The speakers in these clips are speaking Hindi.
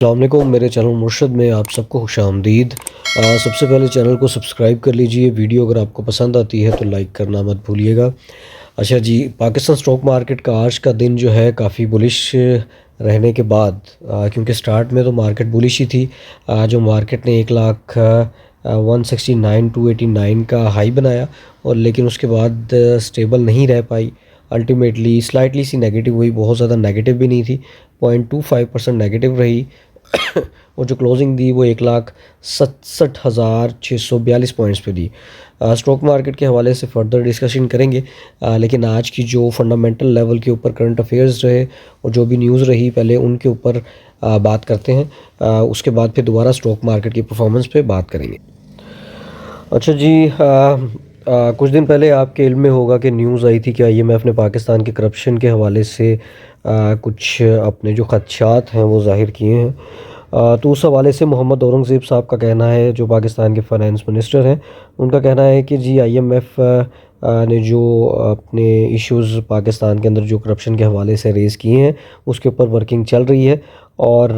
अस्सलामुअलैकुम, मेरे चैनल मुर्शद में आप सबको खुशामदीद। सबसे पहले चैनल को सब्सक्राइब कर लीजिए। वीडियो अगर आपको पसंद आती है तो लाइक करना मत भूलिएगा। अच्छा जी, पाकिस्तान स्टॉक मार्केट का आज का दिन जो है काफ़ी बुलिश रहने के बाद, क्योंकि स्टार्ट में तो मार्केट बुलिश ही थी। जो मार्केट ने 1,169,289 का हाई बनाया और लेकिन उसके बाद स्टेबल नहीं रह पाई। अल्टीमेटली स्लाइटली सी नेगेटिव हुई, बहुत ज़्यादा नेगेटिव भी नहीं थी, 0.25% नेगेटिव रही। और जो क्लोजिंग दी वो 1,67,642 पॉइंट्स पे दी। स्टॉक मार्केट के हवाले से फर्दर डिस्कशन करेंगे, लेकिन आज की जो फंडामेंटल लेवल के ऊपर करंट अफेयर्स रहे और जो भी न्यूज़ रही पहले उनके ऊपर बात करते हैं। उसके बाद फिर दोबारा स्टॉक मार्केट की परफॉर्मेंस पे बात करेंगे। अच्छा जी, कुछ दिन पहले आपके इल्म में होगा कि न्यूज़ आई थी कि आईएमएफ ने पाकिस्तान के करप्शन के हवाले से कुछ अपने जो खदशात हैं वो ज़ाहिर किए हैं। तो उस हवाले से मोहम्मद औरंगज़ेब साहब का कहना है, जो पाकिस्तान के फाइनेंस मिनिस्टर हैं, उनका कहना है कि जी आईएमएफ ने जो अपने इश्यूज़ पाकिस्तान के अंदर जो करप्शन के हवाले से रेज़ किए हैं उसके ऊपर वर्किंग चल रही है और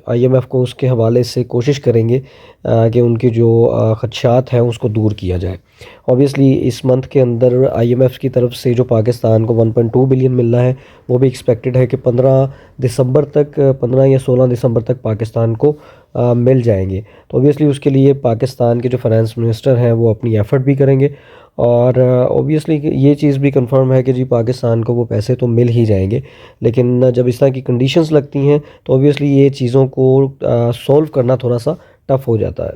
आईएमएफ को उसके हवाले से कोशिश करेंगे कि उनके जो खदशात हैं उसको दूर किया जाए। ऑब्वियसली इस मंथ के अंदर आईएमएफ की तरफ से जो पाकिस्तान को 1.2 बिलियन मिलना है वो भी एक्सपेक्टेड है कि 15 दिसंबर तक, 15 या 16 दिसंबर तक पाकिस्तान को मिल जाएंगे। तो ऑब्वियसली उसके लिए पाकिस्तान के जो फाइनेंस मिनिस्टर हैं वो अपनी एफ़र्ट भी करेंगे और ऑब्वियसली ये चीज़ भी कंफर्म है कि जी पाकिस्तान को वो पैसे तो मिल ही जाएंगे। लेकिन जब इस तरह की कंडीशंस लगती हैं तो ऑब्वियसली ये चीज़ों को सॉल्व करना थोड़ा सा टफ़ हो जाता है।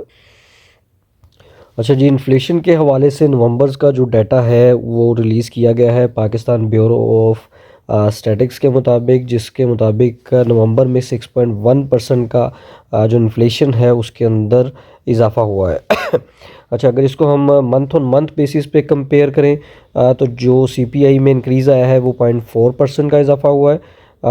अच्छा जी, इन्फ्लेशन के हवाले से नवंबर्स का जो डाटा है वो रिलीज़ किया गया है पाकिस्तान ब्यूरो ऑफ स्टैटिक्स के मुताबिक, जिसके मुताबिक नवंबर में 6.1% का जो इन्फ्लेशन है उसके अंदर इजाफा हुआ है। अच्छा, अगर इसको हम मंथ ऑन मंथ बेसिस पे कंपेयर करें तो जो सीपीआई में इंक्रीज़ आया है वो 0.4% का इजाफा हुआ है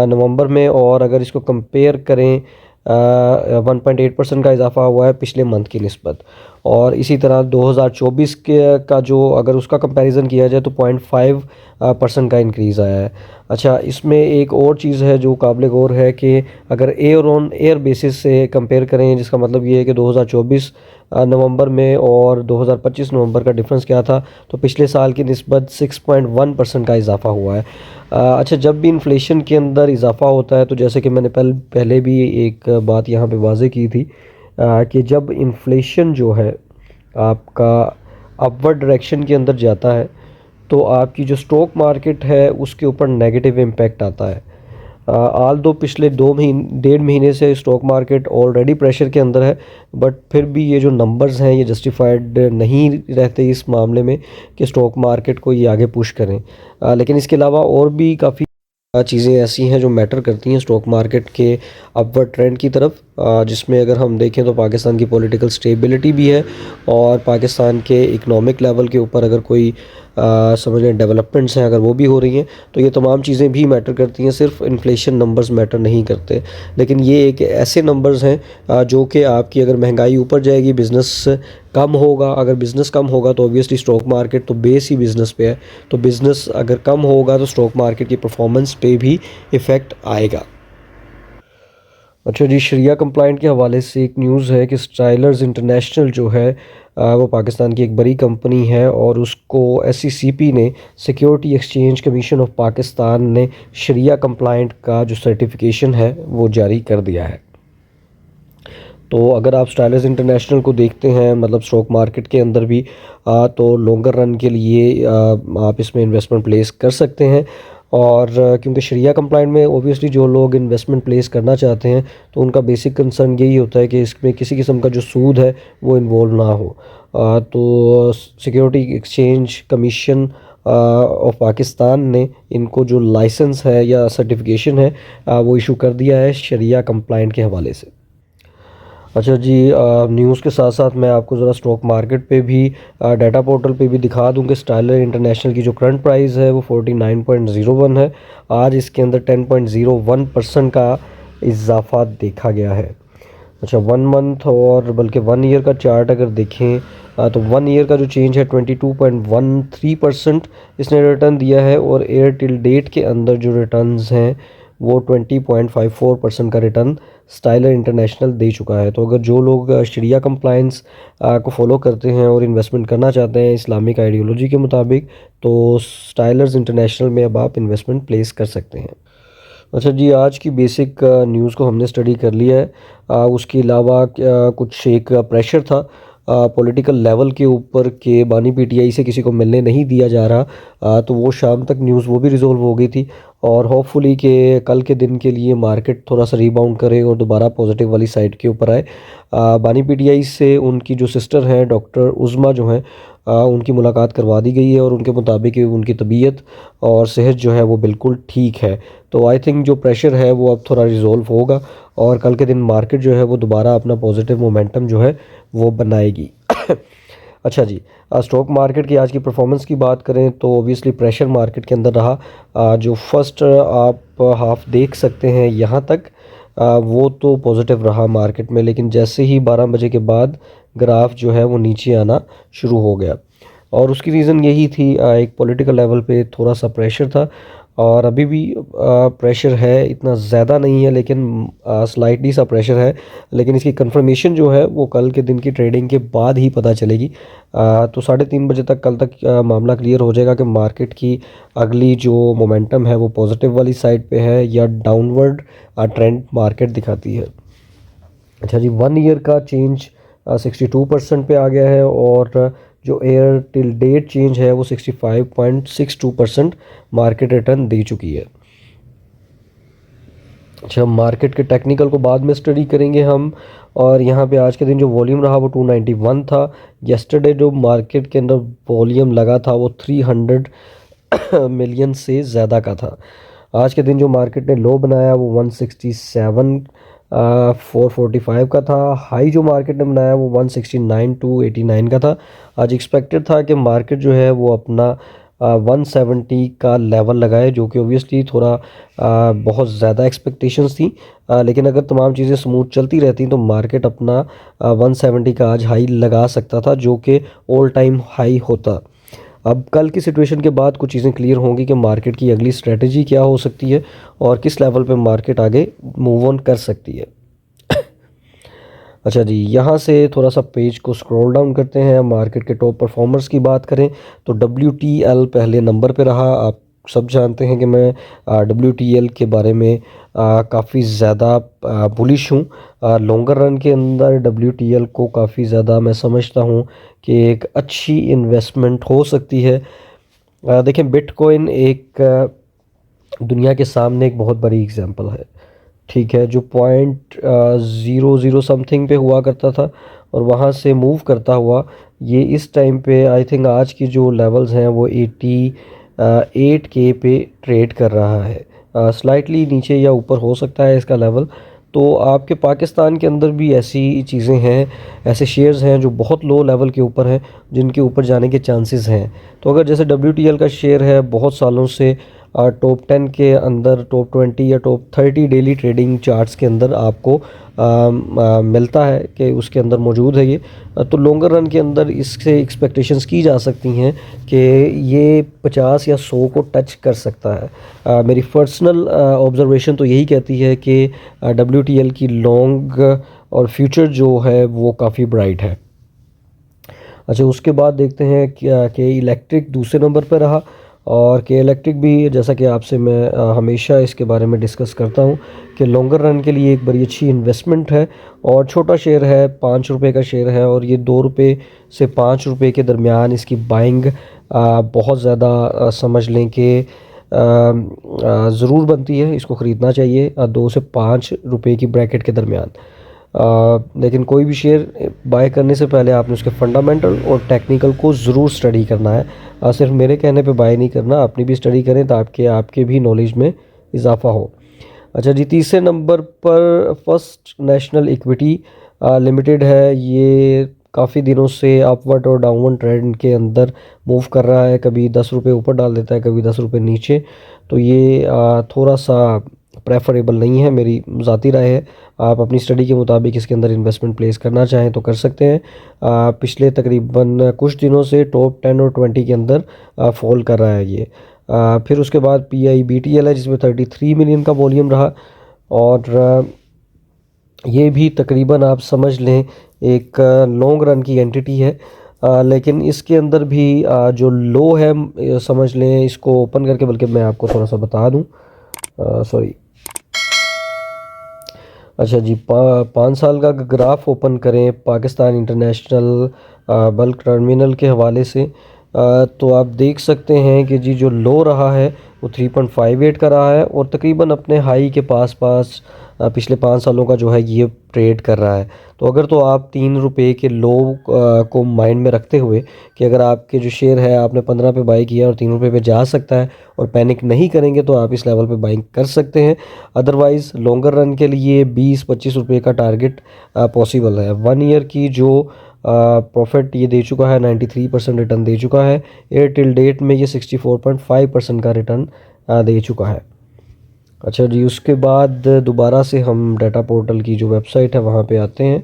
नवंबर में, और अगर इसको कंपेयर करें 1.8% का इजाफा हुआ है पिछले मंथ की निस्बत। और इसी तरह 2024 के का जो अगर उसका कंपैरिजन किया जाए तो 0.5% का इंक्रीज़ आया है। अच्छा, इसमें एक और चीज़ है जो काबिल गौर है कि अगर एयर ऑन एयर बेसिस से कंपेयर करें, जिसका मतलब ये है कि 2024 नवंबर में और 2025 नवंबर का डिफरेंस क्या था, तो पिछले साल की निस्बत 6.1% का इजाफा हुआ है। अच्छा, जब भी इन्फ्लेशन के अंदर इजाफा होता है तो जैसे कि मैंने पहले भी एक बात यहाँ पे वाज़ेह की थी कि जब इन्फ्लेशन जो है आपका अपवर्ड डायरेक्शन के अंदर जाता है तो आपकी जो स्टॉक मार्केट है उसके ऊपर नेगेटिव इम्पैक्ट आता है। आल दो पिछले 1.5 महीने से स्टॉक मार्केट ऑलरेडी प्रेशर के अंदर है, बट फिर भी ये जो नंबर्स हैं ये जस्टिफाइड नहीं रहते इस मामले में कि स्टॉक मार्केट को ये आगे पुश करें। लेकिन इसके अलावा और भी काफ़ी चीज़ें ऐसी हैं जो मैटर करती हैं स्टॉक मार्केट के अपवर्ड ट्रेंड की तरफ, जिसमें अगर हम देखें तो पाकिस्तान की पॉलिटिकल स्टेबिलिटी भी है और पाकिस्तान के इकोनॉमिक लेवल के ऊपर अगर कोई समझ लें डेवलपमेंट्स हैं अगर वो भी हो रही हैं तो ये तमाम चीज़ें भी मैटर करती हैं। सिर्फ इन्फ्लेशन नंबर्स मैटर नहीं करते, लेकिन ये एक ऐसे नंबर्स हैं जो कि आपकी अगर महंगाई ऊपर जाएगी, बिज़नेस कम होगा, अगर बिज़नेस कम होगा तो ऑब्वियसली स्टॉक मार्केट तो बेस ही बिज़नेस पे है, तो बिज़नेस अगर कम होगा तो स्टॉक मार्केट की परफॉर्मेंस पे भी इफ़ेक्ट आएगा। अच्छा जी, शरिया कंप्लाइंट के हवाले से एक न्यूज़ है कि स्टाइलर्स इंटरनेशनल जो है वो पाकिस्तान की एक बड़ी कंपनी है और उसको एससीसीपी ने, security exchange commission of Pakistan ने शरिया कंप्लाइंट का जो सर्टिफिकेशन है वो जारी कर दिया है। तो अगर आप स्टाइलर्स इंटरनेशनल को देखते हैं मतलब स्टॉक मार्केट के अंदर भी तो लॉन्गर रन के लिए आप इसमें इन्वेस्टमेंट प्लेस कर सकते हैं। और क्योंकि शरिया कंप्लाइंट में ओबियसली जो लोग इन्वेस्टमेंट प्लेस करना चाहते हैं तो उनका बेसिक कंसर्न यही होता है कि इसमें किसी किस्म का जो सूद है वो इन्वॉल्व ना हो। तो security exchange commission of Pakistan ने इनको जो लाइसेंस है या सर्टिफिकेशन है वो इशू कर दिया है शरिया कंप्लाइंट के हवाले से। अच्छा जी, न्यूज़ के साथ साथ मैं आपको ज़रा स्टॉक मार्केट पे भी डाटा पोर्टल पे भी दिखा दूं कि स्टाइलर इंटरनेशनल की जो करंट प्राइस है वो 49.01 है। आज इसके अंदर 10.01% का इजाफा देखा गया है। अच्छा, 1 मंथ और बल्कि 1 ईयर का चार्ट अगर देखें तो 1 ईयर का जो चेंज है 22.13% इसने रिटर्न दिया है और एयर टिल डेट के अंदर जो रिटर्न्स हैं वो 20.54% का रिटर्न स्टाइलर इंटरनेशनल दे चुका है। तो अगर जो लोग शरिया कंप्लायंस को फॉलो करते हैं और इन्वेस्टमेंट करना चाहते हैं इस्लामिक आइडियोलॉजी के मुताबिक, तो स्टाइलर्स इंटरनेशनल में अब आप इन्वेस्टमेंट प्लेस कर सकते हैं। अच्छा जी, आज की बेसिक न्यूज़ को हमने स्टडी कर लिया है। उसके अलावा कुछ एक प्रेशर था पॉलिटिकल लेवल के ऊपर कि बानी पीटीआई से किसी को मिलने नहीं दिया जा रहा, तो वो शाम तक न्यूज़ वो भी रिजोल्व हो गई थी। और होपफुली कि कल के दिन के लिए मार्केट थोड़ा सा रीबाउंड करे और दोबारा पॉजिटिव वाली साइड के ऊपर आए। बानी पीटीआई से उनकी जो सिस्टर हैं डॉक्टर उज़मा जो हैं, उनकी मुलाकात करवा दी गई है और उनके मुताबिक उनकी तबीयत और सेहत जो है वो बिल्कुल ठीक है। तो आई थिंक जो प्रेशर है वो अब थोड़ा रिजॉल्व होगा और कल के दिन मार्केट जो है वो दोबारा अपना पॉजिटिव मोमेंटम जो है वो बनाएगी। अच्छा जी, स्टॉक मार्केट की आज की परफॉर्मेंस की बात करें तो ओबियसली प्रेशर मार्केट के अंदर रहा। जो फर्स्ट आप हाफ देख सकते हैं यहाँ तक, वो तो पॉजिटिव रहा मार्केट में, लेकिन जैसे ही 12 बजे के बाद ग्राफ जो है वो नीचे आना शुरू हो गया और उसकी रीज़न यही थी, एक पॉलिटिकल लेवल पे थोड़ा सा प्रेशर था और अभी भी प्रेशर है, इतना ज़्यादा नहीं है लेकिन स्लाइटली सा प्रेशर है। लेकिन इसकी कंफर्मेशन जो है वो कल के दिन की ट्रेडिंग के बाद ही पता चलेगी। तो 3:30 बजे तक कल तक मामला क्लियर हो जाएगा कि मार्केट की अगली जो मोमेंटम है वो पॉजिटिव वाली साइड पे है या डाउनवर्ड ट्रेंड मार्केट दिखाती है। अच्छा जी, 1 ईयर का चेंज 62% पे आ गया है और जो एयर टिल डेट चेंज है वो 65.62% मार्केट रिटर्न दे चुकी है। अच्छा, मार्केट के टेक्निकल को बाद में स्टडी करेंगे हम। और यहाँ पे आज के दिन जो वॉल्यूम रहा वो 291 था। येस्टरडे जो मार्केट के अंदर वॉल्यूम लगा था वो 300 मिलियन से ज़्यादा का था। आज के दिन जो मार्केट ने लो बनाया वो 167 445 का था। हाई जो मार्केट ने बनाया वो 169 289 का था। आज एक्सपेक्टेड था कि मार्केट जो है वो अपना 170 का लेवल लगाए, जो कि ओबियसली थोड़ा बहुत ज़्यादा एक्सपेक्टेशंस थी। लेकिन अगर तमाम चीज़ें स्मूथ चलती रहती तो मार्केट अपना 170 का आज हाई लगा सकता था, जो कि ऑल टाइम हाई होता। अब कल की सिचुएशन के बाद कुछ चीज़ें क्लियर होंगी कि मार्केट की अगली स्ट्रेटजी क्या हो सकती है और किस लेवल पे मार्केट आगे मूव ऑन कर सकती है। अच्छा जी, यहाँ से थोड़ा सा पेज को स्क्रॉल डाउन करते हैं। मार्केट के टॉप परफॉर्मर्स की बात करें तो WTL पहले नंबर पे रहा। आप सब जानते हैं कि मैं WTL के बारे में काफ़ी ज़्यादा बुलिश हूँ। लॉन्गर रन के अंदर WTL को काफ़ी ज़्यादा मैं समझता हूँ कि एक अच्छी इन्वेस्टमेंट हो सकती है। देखें, बिटकॉइन एक दुनिया के सामने एक बहुत बड़ी एग्जांपल है, ठीक है, जो 0.00 समथिंग पे हुआ करता था और वहाँ से मूव करता हुआ ये इस टाइम पे आई थिंक आज की जो लेवल्स हैं वो 88K पे ट्रेड कर रहा है। स्लाइटली नीचे या ऊपर हो सकता है इसका लेवल। तो आपके पाकिस्तान के अंदर भी ऐसी चीज़ें हैं, ऐसे शेयर्स हैं जो बहुत लो लेवल के ऊपर हैं, जिनके ऊपर जाने के चांसेस हैं। तो अगर जैसे WTL का शेयर है बहुत सालों से टॉप 10 के अंदर, टॉप 20 या टॉप 30 डेली ट्रेडिंग चार्ट्स के अंदर आपको मिलता है कि उसके अंदर मौजूद है ये, तो लॉन्गर रन के अंदर इससे एक्सपेक्टेशंस की जा सकती हैं कि ये 50 या 100 को टच कर सकता है। मेरी पर्सनल ऑब्जर्वेशन तो यही कहती है कि WTL की लॉन्ग और फ्यूचर जो है वो काफ़ी ब्राइट है। अच्छा, उसके बाद देखते हैं कि इलेक्ट्रिक दूसरे नंबर पर रहा और के इलेक्ट्रिक भी, जैसा कि आपसे मैं हमेशा इसके बारे में डिस्कस करता हूँ कि लॉन्गर रन के लिए एक बड़ी अच्छी इन्वेस्टमेंट है और छोटा शेयर है, 5 रुपये का शेयर है और ये 2 रुपये से 5 रुपये के दरमियान इसकी बाइंग बहुत ज़्यादा समझ लें कि ज़रूर बनती है। इसको ख़रीदना चाहिए 2 से 5 रुपये की ब्रैकेट के दरमियान। लेकिन कोई भी शेयर बाय करने से पहले आपने उसके फंडामेंटल और टेक्निकल को ज़रूर स्टडी करना है। सिर्फ मेरे कहने पे बाय नहीं करना, अपनी भी स्टडी करें ताकि आपके भी नॉलेज में इजाफ़ा हो। अच्छा जी, तीसरे नंबर पर फर्स्ट नेशनल इक्विटी लिमिटेड है। ये काफ़ी दिनों से अपवर्ड और डाउनवर्ड ट्रेंड के अंदर मूव कर रहा है, कभी 10 रुपये ऊपर डाल देता है, कभी 10 रुपये नीचे। तो ये थोड़ा सा प्रेफरेबल नहीं है, मेरी ज़ाती राय है। आप अपनी स्टडी के मुताबिक इसके अंदर इन्वेस्टमेंट प्लेस करना चाहें तो कर सकते हैं। पिछले तकरीबन कुछ दिनों से टॉप 10 और 20 के अंदर फॉल कर रहा है ये। फिर उसके बाद PIBTL है जिसमें 33 मिलियन का वॉल्यूम रहा, और ये भी तकरीबन आप समझ लें एक लॉन्ग रन की एंटिटी है। लेकिन इसके अंदर भी जो लो है, समझ लें इसको ओपन करके, बल्कि मैं आपको थोड़ा सा बता दूं, सॉरी, अच्छा जी, 5 साल का ग्राफ ओपन करें पाकिस्तान इंटरनेशनल बल्क टर्मिनल के हवाले से, तो आप देख सकते हैं कि जी जो लो रहा है वो 3.58 का रहा है, और तकरीबन अपने हाई के पास पास पिछले 5 सालों का जो है ये ट्रेड कर रहा है। तो अगर तो आप 3 रुपये के लो को माइंड में रखते हुए कि अगर आपके जो शेयर है आपने 15 पे बाई किया और 3 रुपये पे जा सकता है और पैनिक नहीं करेंगे, तो आप इस लेवल पे बाइंग कर सकते हैं। अदरवाइज़ लॉन्गर रन के लिए 20-25 रुपये का टारगेट पॉसिबल है। 1 ईयर की जो प्रॉफिट ये दे चुका है, 93% रिटर्न दे चुका है। टिल डेट में ये 64.5% का रिटर्न दे चुका है। अच्छा जी, उसके बाद दोबारा से हम डाटा पोर्टल की जो वेबसाइट है वहाँ पे आते हैं,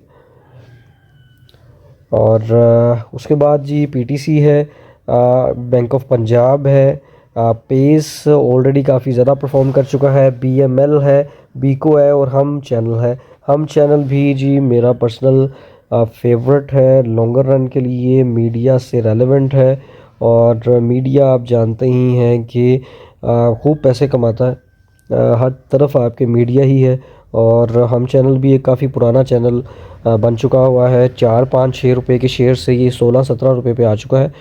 और उसके बाद जी PTC है, बैंक ऑफ पंजाब है, पेस ऑलरेडी काफ़ी ज़्यादा परफॉर्म कर चुका है, BML है, बीको है, और हम चैनल है। हम चैनल भी जी मेरा पर्सनल फेवरेट है लॉन्गर रन के लिए, मीडिया से रेलेवेंट है, और मीडिया आप जानते ही हैं कि खूब पैसे कमाता है। हर तरफ आपके मीडिया ही है, और हम चैनल भी एक काफ़ी पुराना चैनल बन चुका हुआ है। 4-5-6 रुपये के शेयर से ये 16-17 रुपये पे आ चुका है।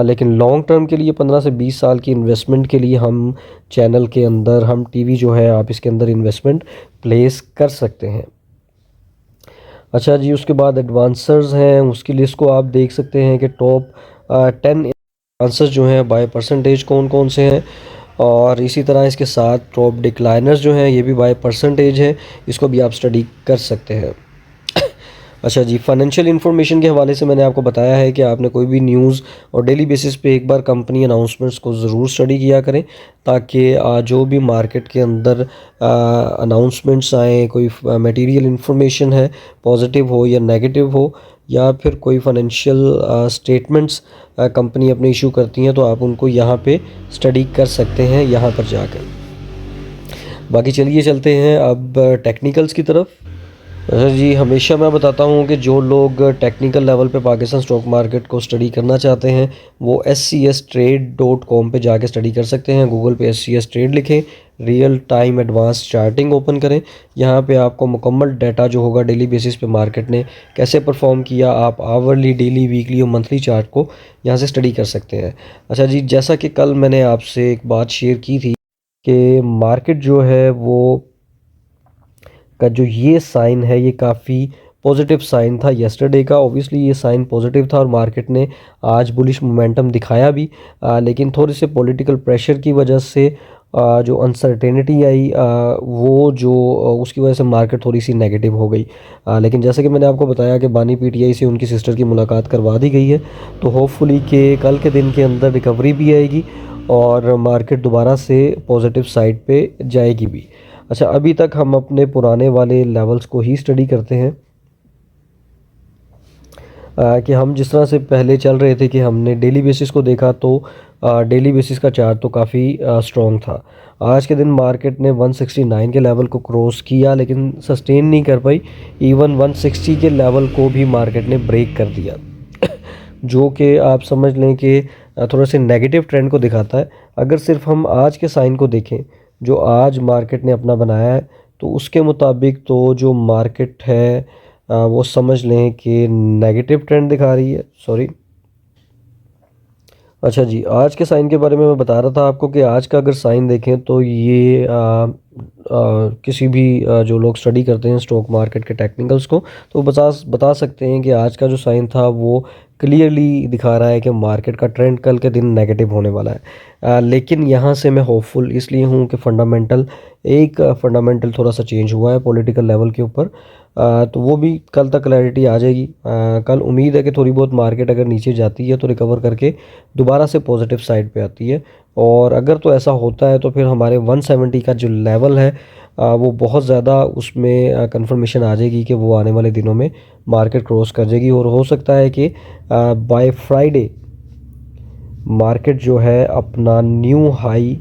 लेकिन लॉन्ग टर्म के लिए 15 से 20 साल की इन्वेस्टमेंट के लिए हम चैनल के अंदर, हम टीवी जो है आप इसके अंदर इन्वेस्टमेंट प्लेस कर सकते हैं। अच्छा जी, उसके बाद एडवांसर्स हैं, उसकी लिस्ट को आप देख सकते हैं कि टॉप 10 एडवांसर्स जो हैं बाय परसेंटेज कौन कौन से हैं, और इसी तरह इसके साथ टॉप डिक्लाइनर्स जो हैं ये भी बाय परसेंटेज हैं, इसको भी आप स्टडी कर सकते हैं। अच्छा जी, फाइनेंशियल इन्फॉर्मेशन के हवाले से मैंने आपको बताया है कि आपने कोई भी न्यूज़ और डेली बेसिस पे एक बार कंपनी अनाउंसमेंट्स को ज़रूर स्टडी किया करें, ताकि जो भी मार्केट के अंदर अनाउंसमेंट्स आएँ, कोई मटेरियल इन्फॉर्मेशन है, पॉजिटिव हो या नेगेटिव हो, या फिर कोई फाइनेंशियल स्टेटमेंट्स कंपनी अपने इशू करती हैं, तो आप उनको यहाँ पे स्टडी कर सकते हैं यहाँ पर जाकर। बाकी चलिए चलते हैं अब टेक्निकल्स की तरफ। अच्छा जी, हमेशा मैं बताता हूँ कि जो लोग टेक्निकल लेवल पे पाकिस्तान स्टॉक मार्केट को स्टडी करना चाहते हैं वो scstrade.com पे जाके स्टडी कर सकते हैं। गूगल पे SCS ट्रेड लिखें, real time advance charting open करें। यहाँ पे आपको मुकम्मल डाटा जो होगा डेली बेसिस पे मार्केट ने कैसे परफॉर्म किया, आप आवरली, डेली, वीकली और मंथली चार्ट को यहाँ से स्टडी कर सकते हैं। अच्छा जी, जैसा कि कल मैंने आपसे एक बात शेयर की थी कि मार्केट जो है वो का जो ये साइन है ये काफ़ी पॉजिटिव साइन था यस्टरडे का। ऑब्वियसली ये साइन पॉजिटिव था और मार्केट ने आज बुलिश मोमेंटम दिखाया भी, लेकिन थोड़े से पॉलिटिकल प्रेशर की वजह से जो अनसर्टेनिटी आई, वो जो उसकी वजह से मार्केट थोड़ी सी नेगेटिव हो गई। लेकिन जैसे कि मैंने आपको बताया कि बानी PTI से उनकी सिस्टर की मुलाकात करवा दी गई है, तो होपफुली कि कल के दिन के अंदर रिकवरी भी आएगी और मार्केट दोबारा से पॉजिटिव साइड पे जाएगी भी। अच्छा, अभी तक हम अपने पुराने वाले लेवल्स को ही स्टडी करते हैं, कि हम जिस तरह से पहले चल रहे थे कि हमने डेली बेसिस को देखा, तो डेली बेसिस का चार्ट तो काफ़ी स्ट्रॉन्ग था। आज के दिन मार्केट ने 169 के लेवल को क्रॉस किया, लेकिन सस्टेन नहीं कर पाई। इवन 160 के लेवल को भी मार्केट ने ब्रेक कर दिया जो कि आप समझ लें कि थोड़ा से नेगेटिव ट्रेंड को दिखाता है। अगर सिर्फ हम आज के साइन को देखें जो आज मार्केट ने अपना बनाया है, तो उसके मुताबिक तो जो मार्केट है वो समझ लें कि नेगेटिव ट्रेंड दिखा रही है। सॉरी, अच्छा जी, आज के साइन के बारे में मैं बता रहा था आपको कि आज का अगर साइन देखें तो ये किसी भी जो लोग स्टडी करते हैं स्टॉक मार्केट के टेक्निकल्स को, तो बता सकते हैं कि आज का जो साइन था वो क्लियरली दिखा रहा है कि मार्केट का ट्रेंड कल के दिन नेगेटिव होने वाला है। लेकिन यहाँ से मैं होपफुल इसलिए हूँ कि फंडामेंटल थोड़ा सा चेंज हुआ है पॉलिटिकल लेवल के ऊपर, तो वो भी कल तक क्लैरिटी आ जाएगी। कल उम्मीद है कि थोड़ी बहुत मार्केट अगर नीचे जाती है तो रिकवर करके दोबारा से पॉजिटिव साइड पे आती है, और अगर तो ऐसा होता है तो फिर हमारे 170 का जो लेवल है वो बहुत ज़्यादा उसमें कंफर्मेशन आ जाएगी कि वो आने वाले दिनों में मार्केट क्रॉस कर जाएगी, और हो सकता है कि बाय फ्राइडे मार्केट जो है अपना न्यू हाई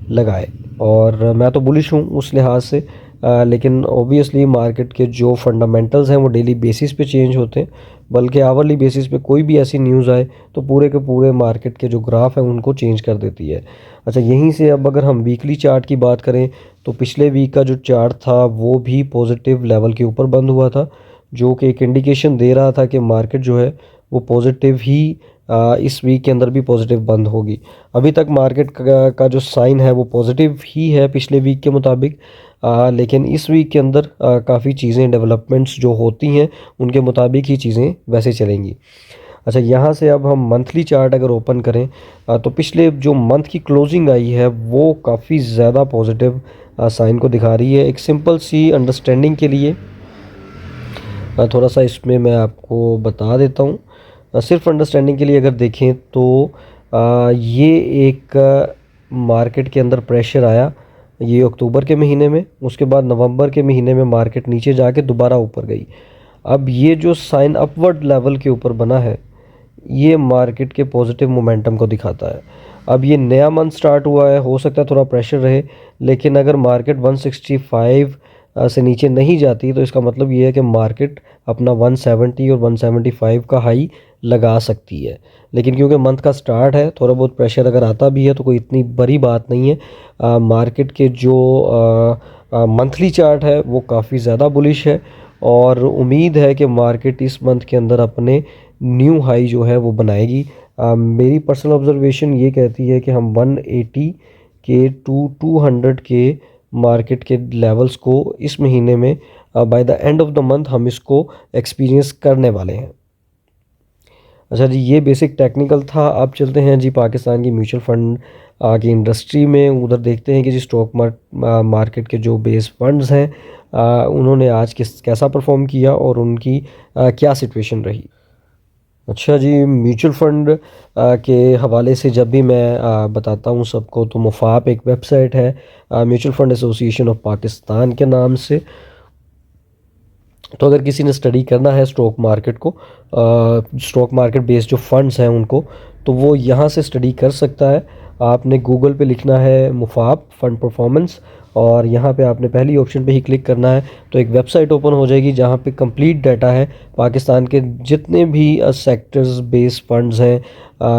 लगाए। और मैं तो बुलिश हूँ उस लिहाज से, लेकिन ओबियसली मार्केट के जो फंडामेंटल्स हैं वो डेली बेसिस पे चेंज होते हैं, बल्कि आवरली बेसिस पे कोई भी ऐसी न्यूज़ आए तो पूरे के पूरे मार्केट के जो ग्राफ हैं उनको चेंज कर देती है। अच्छा, यहीं से अब अगर हम वीकली चार्ट की बात करें तो पिछले वीक का जो चार्ट था वो भी पॉजिटिव लेवल के ऊपर बंद हुआ था, जो कि एक इंडिकेशन दे रहा था कि मार्केट जो है वो पॉजिटिव ही इस वीक के अंदर भी पॉजिटिव बंद होगी। अभी तक मार्केट का जो साइन है वो पॉजिटिव ही है पिछले वीक के मुताबिक, लेकिन इस वीक के अंदर काफ़ी चीज़ें डेवलपमेंट्स जो होती हैं उनके मुताबिक ही चीज़ें वैसे चलेंगी। अच्छा, यहाँ से अब हम मंथली चार्ट अगर ओपन करें तो पिछले जो मंथ की क्लोजिंग आई है वो काफ़ी ज़्यादा पॉजिटिव साइन को दिखा रही है। एक सिंपल सी अंडरस्टैंडिंग के लिए थोड़ा सा इसमें मैं आपको बता देता हूँ। सिर्फ अंडरस्टैंडिंग के लिए अगर देखें तो ये एक मार्केट के अंदर प्रेशर आया ये अक्टूबर के महीने में, उसके बाद नवंबर के महीने में मार्केट नीचे जाके दोबारा ऊपर गई। अब ये जो साइन अपवर्ड लेवल के ऊपर बना है ये मार्केट के पॉजिटिव मोमेंटम को दिखाता है। अब ये नया मंथ स्टार्ट हुआ है, हो सकता है थोड़ा प्रेशर रहे, लेकिन अगर मार्केट 165 से नीचे नहीं जाती तो इसका मतलब ये है कि मार्केट अपना 170 और 175 का हाई लगा सकती है। लेकिन क्योंकि मंथ का स्टार्ट है, थोड़ा बहुत प्रेशर अगर आता भी है तो कोई इतनी बड़ी बात नहीं है। मार्केट के जो मंथली चार्ट है वो काफ़ी ज़्यादा बुलिश है और उम्मीद है कि मार्केट इस मंथ के अंदर अपने न्यू हाई जो है वो बनाएगी। मेरी पर्सनल ऑब्जर्वेशन ये कहती है कि हम 180 के टू 200 के मार्केट के लेवल्स को इस महीने में by the end of the month हम इसको एक्सपीरियंस करने वाले हैं। अच्छा जी, ये बेसिक टेक्निकल था। अब चलते हैं जी पाकिस्तान की म्यूचुअल फंड की इंडस्ट्री में, उधर देखते हैं कि जी स्टॉक मार्केट के जो बेस फंड्स हैं उन्होंने आज कैसा परफॉर्म किया और उनकी क्या सिचुएशन रही। अच्छा जी, म्यूचुअल फंड के हवाले से जब भी मैं बताता हूँ सबको तो मुफाप एक वेबसाइट है mutual fund association of Pakistan के नाम से। तो अगर किसी ने स्टडी करना है स्टॉक मार्केट को, स्टॉक मार्केट बेस्ड जो फंड्स हैं उनको, तो वो यहाँ से स्टडी कर सकता है। आपने गूगल पे लिखना है मुफाप फंड परफॉर्मेंस और यहाँ पे आपने पहली ऑप्शन पे ही क्लिक करना है तो एक वेबसाइट ओपन हो जाएगी जहाँ पे कंप्लीट डाटा है पाकिस्तान के जितने भी सेक्टर्स बेस्ड फंड्स हैं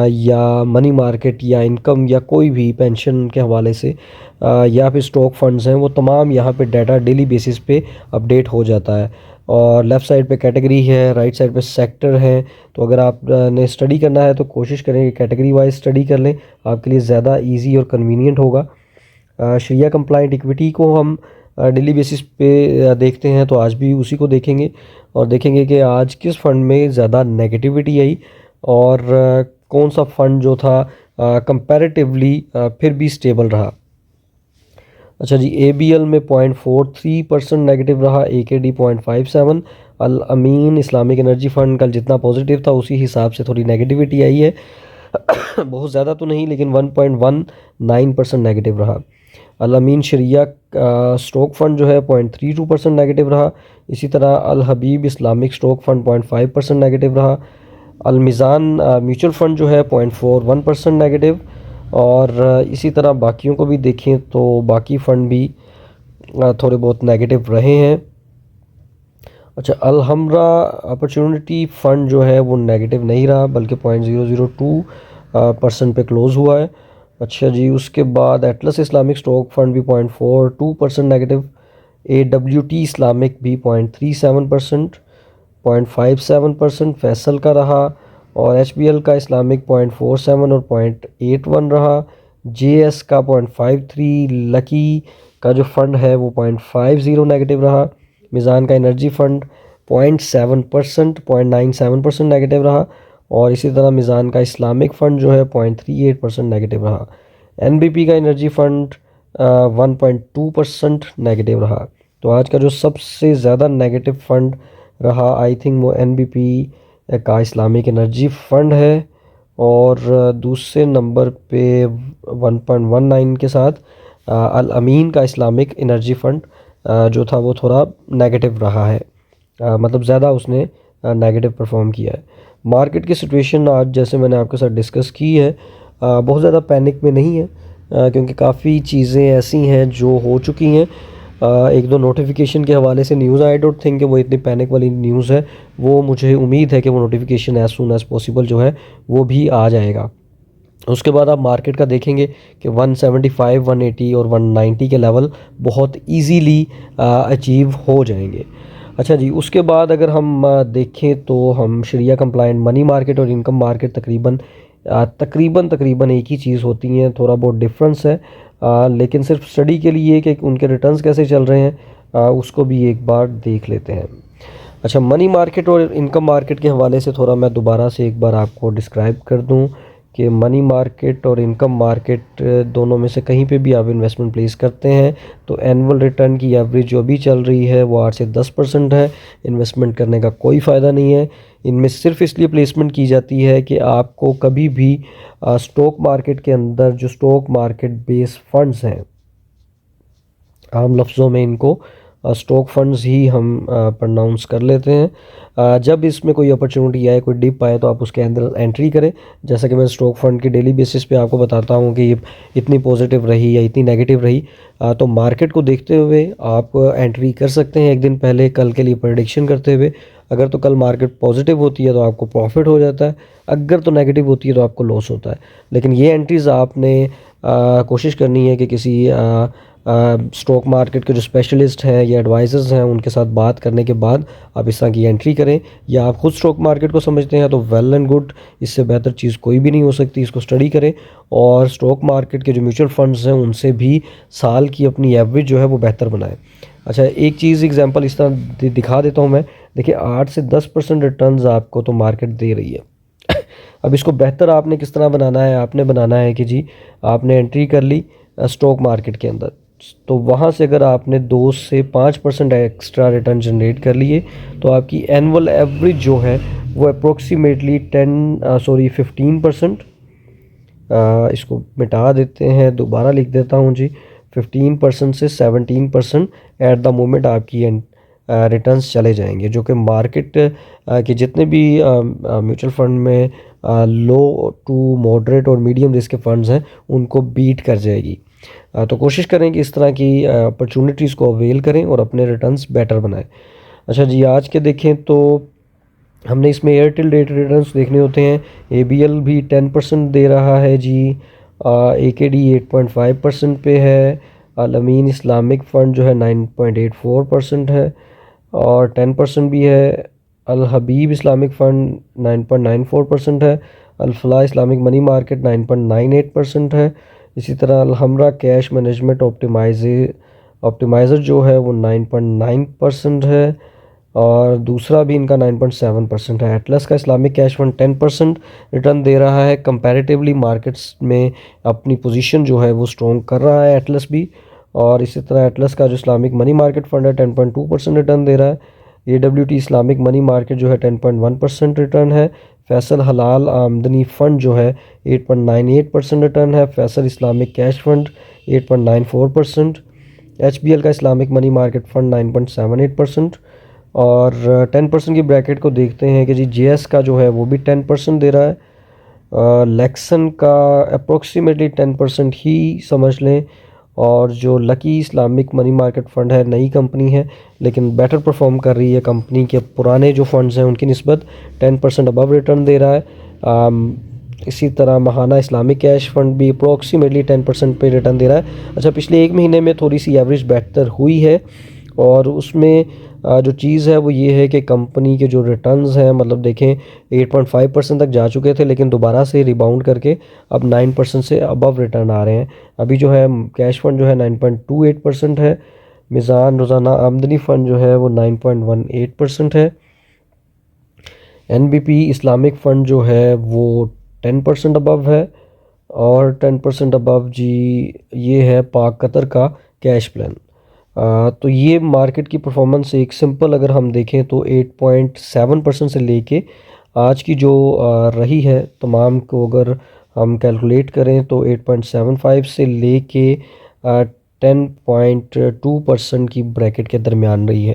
या मनी मार्केट या इनकम या कोई भी पेंशन के हवाले से या फिर स्टॉक फंड्स हैं, वो तमाम यहाँ पे डाटा डेली बेसिस पे अपडेट हो जाता है। और लेफ़्ट साइड पे कैटेगरी है, राइट साइड पे सेक्टर है। तो अगर आपने स्टडी करना है तो कोशिश करें कि कैटेगरी वाइज स्टडी कर लें, आपके लिए ज़्यादा इजी और कन्वीनियंट होगा। शरिया कंप्लाइंट इक्विटी को हम डेली बेसिस पे देखते हैं, तो आज भी उसी को देखेंगे और देखेंगे कि आज किस फ़ंड में ज़्यादा नेगेटिविटी आई और कौन सा फ़ंड जो था कंपैरेटिवली फिर भी स्टेबल रहा। अच्छा जी, ABL में 0.43% नेगेटिव रहा, AKD 0.57, अल अमीन इस्लामिक एनर्जी फंड कल जितना पॉजिटिव था उसी हिसाब से थोड़ी नेगेटिविटी आई है बहुत ज़्यादा तो नहीं, लेकिन 1.19% नेगेटिव रहा। अल अमीन शरिया स्टॉक फंड जो है 0.32% नेगेटिव रहा। इसी तरह अल हबीब इस्लामिक स्टॉक फंड 0.5% नेगेटिव रहा। अल मीज़ान म्यूचुअल फंड जो है 0.41% नेगेटिव। और इसी तरह बाकियों को भी देखें तो बाकी फ़ंड भी थोड़े बहुत नेगेटिव रहे हैं। अच्छा, अलहमरा अपॉर्चुनिटी फ़ंड जो है वो नेगेटिव नहीं रहा बल्कि 0.002% पे क्लोज़ हुआ है। अच्छा जी, उसके बाद एटलस इस्लामिक स्टॉक फंड भी 0.42% नेगेटिव, AWT इस्लामिक भी 0.37%, 0.57% फैसल का रहा और HBL का इस्लामिक 0.47 और 0.81 रहा। JS का 0.53, लकी का जो फ़ंड है वो 0.50 नेगेटिव रहा। मीज़ान का एनर्जी फ़ंड 0.7%, 0.97% नेगेटिव रहा और इसी तरह मीज़ान का इस्लामिक फ़ंड जो है 0.38% नेगेटिव रहा। NBP का एनर्जी फ़ंड 1.2% नेगेटिव रहा। तो आज का जो सबसे ज़्यादा नेगेटिव फ़ंड रहा आई थिंक वो NBP का इस्लामिक एनर्जी फ़ंड है और दूसरे नंबर पे 1.19 के साथ अल अमीन का इस्लामिक एनर्जी फ़ंड जो था वो थोड़ा नेगेटिव रहा है, मतलब ज़्यादा उसने नेगेटिव परफॉर्म किया है। मार्केट की सिचुएशन आज जैसे मैंने आपके साथ डिस्कस की है, बहुत ज़्यादा पैनिक में नहीं है, क्योंकि काफ़ी चीज़ें ऐसी हैं जो हो चुकी हैं। एक दो नोटिफिकेशन के हवाले से न्यूज़, आई डोंट थिंक कि वो इतनी पैनिक वाली न्यूज़ है। वो मुझे उम्मीद है कि वो notification as soon as possible जो है वो भी आ जाएगा। उसके बाद आप मार्केट का देखेंगे कि 175, 180 और 190 के लेवल बहुत इजीली अचीव हो जाएंगे। अच्छा जी, उसके बाद अगर हम देखें तो हम शरिया कंप्लाइंट मनी मार्केट और इनकम मार्केट तकरीबन एक ही चीज़ होती हैं, थोड़ा बहुत डिफरेंस है, लेकिन सिर्फ स्टडी के लिए कि उनके रिटर्न्स कैसे चल रहे हैं उसको भी एक बार देख लेते हैं। अच्छा, मनी मार्केट और इनकम मार्केट के हवाले से थोड़ा मैं दोबारा से एक बार आपको डिस्क्राइब कर दूं कि मनी मार्केट और इनकम मार्केट दोनों में से कहीं पे भी आप इन्वेस्टमेंट प्लेस करते हैं तो एनुअल रिटर्न की एवरेज जो भी चल रही है वो 8 से 10% है। इन्वेस्टमेंट करने का कोई फ़ायदा नहीं है। इनमें सिर्फ इसलिए प्लेसमेंट की जाती है कि आपको कभी भी स्टॉक मार्केट के अंदर जो स्टॉक मार्केट बेस्ड फंड्स हैं, आम लफ्ज़ों में इनको स्टॉक फंड्स ही हम प्रोनाउंस कर लेते हैं, जब इसमें कोई अपॉर्चुनिटी आए, कोई डिप आए तो आप उसके अंदर एंट्री करें। जैसा कि मैं स्टॉक फंड की डेली बेसिस पे आपको बताता हूँ कि ये इतनी पॉजिटिव रही या इतनी नेगेटिव रही, तो मार्केट को देखते हुए आप एंट्री कर सकते हैं एक दिन पहले, कल के लिए प्रेडिक्शन करते हुए। अगर तो कल मार्केट पॉजिटिव होती है तो आपको प्रॉफिट हो जाता है, अगर तो नेगेटिव होती है तो आपको लॉस होता है। लेकिन ये एंट्रीज़ आपने कोशिश करनी है कि किसी स्टॉक मार्केट के जो स्पेशलिस्ट हैं या एडवाइज़र्स हैं उनके साथ बात करने के बाद आप इस तरह की एंट्री करें। या आप खुद स्टॉक मार्केट को समझते हैं तो वेल एंड गुड, इससे बेहतर चीज़ कोई भी नहीं हो सकती। इसको स्टडी करें और स्टॉक मार्केट के जो म्यूचुअल फंड्स हैं उनसे भी साल की अपनी एवरेज जो है वो बेहतर बनाएं। अच्छा, एक चीज़ एग्जांपल इस तरह दिखा देता हूँ मैं। देखिए, 8 से 10% रिटर्न्स आपको तो मार्केट दे रही है। अब इसको बेहतर आपने किस तरह बनाना है, आपने बनाना है कि जी आपने एंट्री कर ली स्टॉक मार्केट के अंदर, तो वहाँ से अगर आपने 2 से 5% एक्स्ट्रा रिटर्न जनरेट कर लिए तो आपकी एनुअल एवरेज जो है वो अप्रोक्सीमेटली 15%, इसको मिटा देते हैं, दोबारा लिख देता हूँ जी, 15% से 17% एट द मोमेंट आपकी रिटर्न्स चले जाएंगे, जो कि मार्केट के जितने भी म्यूचुअल फंड में लो टू मॉडरेट और मीडियम रिस्क के फंड्स हैं उनको बीट कर जाएगी। तो कोशिश करें कि इस तरह की अपॉर्चुनिटीज़ को अवेल करें और अपने रिटर्न्स बेटर बनाएं। अच्छा जी, आज के देखें तो हमने इसमें एयरटेल रेट रिटर्न्स देखने होते हैं। एबीएल भी 10% दे रहा है जी, एकेडी 8.5% पे है, अल अमीन इस्लामिक फ़ंड जो है 9.84% है और 10% भी है। अल हबीब इस्लामिक फ़ंड 9.94% है। अल फलाह इस्लामिक मनी मार्केट 9.98% है। इसी तरह अलहमरा कैश मैनेजमेंट ऑप्टिमाइज़र जो है वो 9.9% है और दूसरा भी इनका 9.7% है। एटलस का इस्लामिक कैश फंड 10% रिटर्न दे रहा है। कंपैरेटिवली मार्केट्स में अपनी पोजीशन जो है वो स्ट्रॉन्ग कर रहा है एटलस भी। और इसी तरह एटलस का जो इस्लामिक मनी मार्केट फ़ंड है 10.2% रिटर्न दे रहा है। एडब्ल्यूटी इस्लामिक मनी मार्केट जो है 10.1% रिटर्न है। फैसल हलाल आमदनी फ़ंड जो है 8.98% रिटर्न है। Faisal Islamic cash fund 8.94%। HBL का इस्लामिक मनी मार्केट फ़ंड 9.78%। और 10% की ब्रैकेट को देखते हैं कि जी जेएस का जो है वो भी 10% दे रहा है। लेक्सन का अप्रोक्सीमेटली 10% ही समझ लें। और जो lucky Islamic money market fund है, नई कंपनी है लेकिन बेटर परफॉर्म कर रही है कंपनी के पुराने जो फंड्स हैं उनकी निस्बत, 10% अबव रिटर्न दे रहा है। इसी तरह महाना इस्लामिक कैश फंड भी अप्रोक्सीमेटली 10% पे रिटर्न दे रहा है। अच्छा, पिछले एक महीने में थोड़ी सी एवरेज बेहतर हुई है और उसमें जो चीज़ है वो ये है कि कंपनी के जो रिटर्न्स हैं, मतलब देखें 8.5% तक जा चुके थे लेकिन दोबारा से रिबाउंड करके अब 9% से अबव रिटर्न आ रहे हैं। अभी जो है कैश फंड जो है 9.28% है। मिज़ान रोज़ाना आमदनी फ़ंड जो है वो 9.18% है। एनबीपी इस्लामिक फ़ंड जो है वो 10% अबव है। और 10% अबव जी ये है पाक कतर का कैश प्लान। तो ये मार्केट की परफॉर्मेंस एक सिंपल अगर हम देखें तो 8.7% से लेके आज की जो रही है तमाम को अगर हम कैलकुलेट करें तो 8.75 से लेके 10.2% की ब्रैकेट के दरमियान रही है।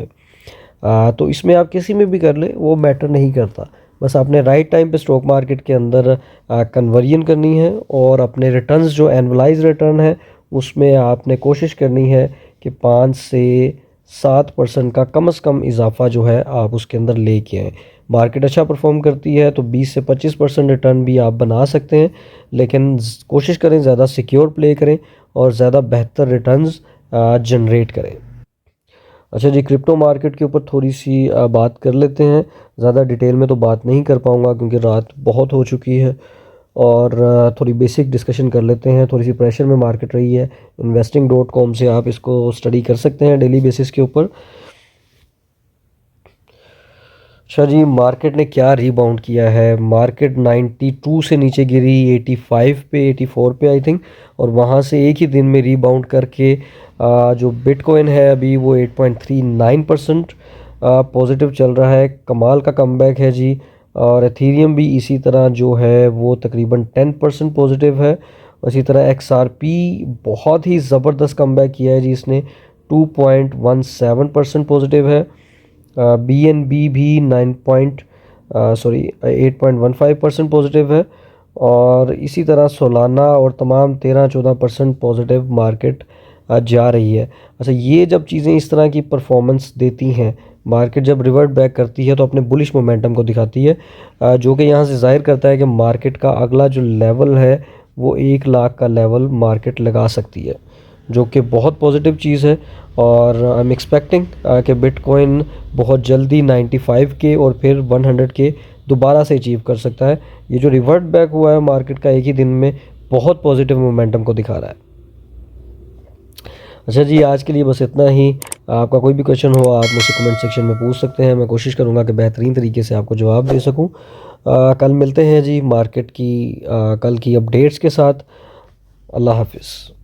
तो इसमें आप किसी में भी कर लें वो मैटर नहीं करता। बस आपने राइट टाइम पे स्टॉक मार्केट के अंदर कन्वर्जन करनी है और अपने रिटर्न्स जो एनुअलाइज रिटर्न है उसमें आपने कोशिश करनी है कि 5 से 7% का कम से कम इजाफा जो है आप उसके अंदर लेके आएँ। मार्केट अच्छा परफॉर्म करती है तो 20 से 25% रिटर्न भी आप बना सकते हैं, लेकिन कोशिश करें ज़्यादा सिक्योर प्ले करें और ज़्यादा बेहतर रिटर्न्स जनरेट करें। अच्छा जी, क्रिप्टो मार्केट के ऊपर थोड़ी सी बात कर लेते हैं। ज़्यादा डिटेल में तो बात नहीं कर पाऊँगा क्योंकि रात बहुत हो चुकी है, और थोड़ी बेसिक डिस्कशन कर लेते हैं। थोड़ी सी प्रेशर में मार्केट रही है। investing.com से आप इसको स्टडी कर सकते हैं डेली बेसिस के ऊपर। अच्छा जी, मार्केट ने क्या रीबाउंड किया है। मार्केट 92 से नीचे गिरी 85 पे, 84 पे आई थिंक, और वहाँ से एक ही दिन में रीबाउंड करके जो बिटकॉइन है अभी वो 8.39% पॉजिटिव चल रहा है। कमाल का कमबैक है जी। और एथीरियम भी इसी तरह जो है वो तकरीबन 10% पॉजिटिव है। इसी तरह XRP बहुत ही ज़बरदस्त कमबैक किया है जी इसने, 2.17% पॉजिटिव है। BNB भी 8.15% पॉजिटिव है। और इसी तरह सोलाना और तमाम 13-14% पॉजिटिव मार्केट जा रही है। अच्छा, ये जब चीज़ें इस तरह की परफॉर्मेंस देती हैं, मार्केट जब रिवर्ट बैक करती है तो अपने बुलिश मोमेंटम को दिखाती है, जो कि यहाँ से ज़ाहिर करता है कि मार्केट का अगला जो लेवल है वो 1 लाख का लेवल मार्केट लगा सकती है, जो कि बहुत पॉजिटिव चीज़ है। और आई एम एक्सपेक्टिंग कि बिटकॉइन बहुत जल्दी 95 के और फिर 100 के दोबारा से अचीव कर सकता है। ये जो रिवर्ट बैक हुआ है मार्केट का एक ही दिन में, बहुत पॉजिटिव मोमेंटम को दिखा रहा है। अच्छा जी, आज के लिए बस इतना ही। आपका कोई भी क्वेश्चन हो आप मुझसे कमेंट सेक्शन में पूछ सकते हैं। मैं कोशिश करूँगा कि बेहतरीन तरीके से आपको जवाब दे सकूँ। कल मिलते हैं जी मार्केट की कल की अपडेट्स के साथ। अल्लाह हाफिज़।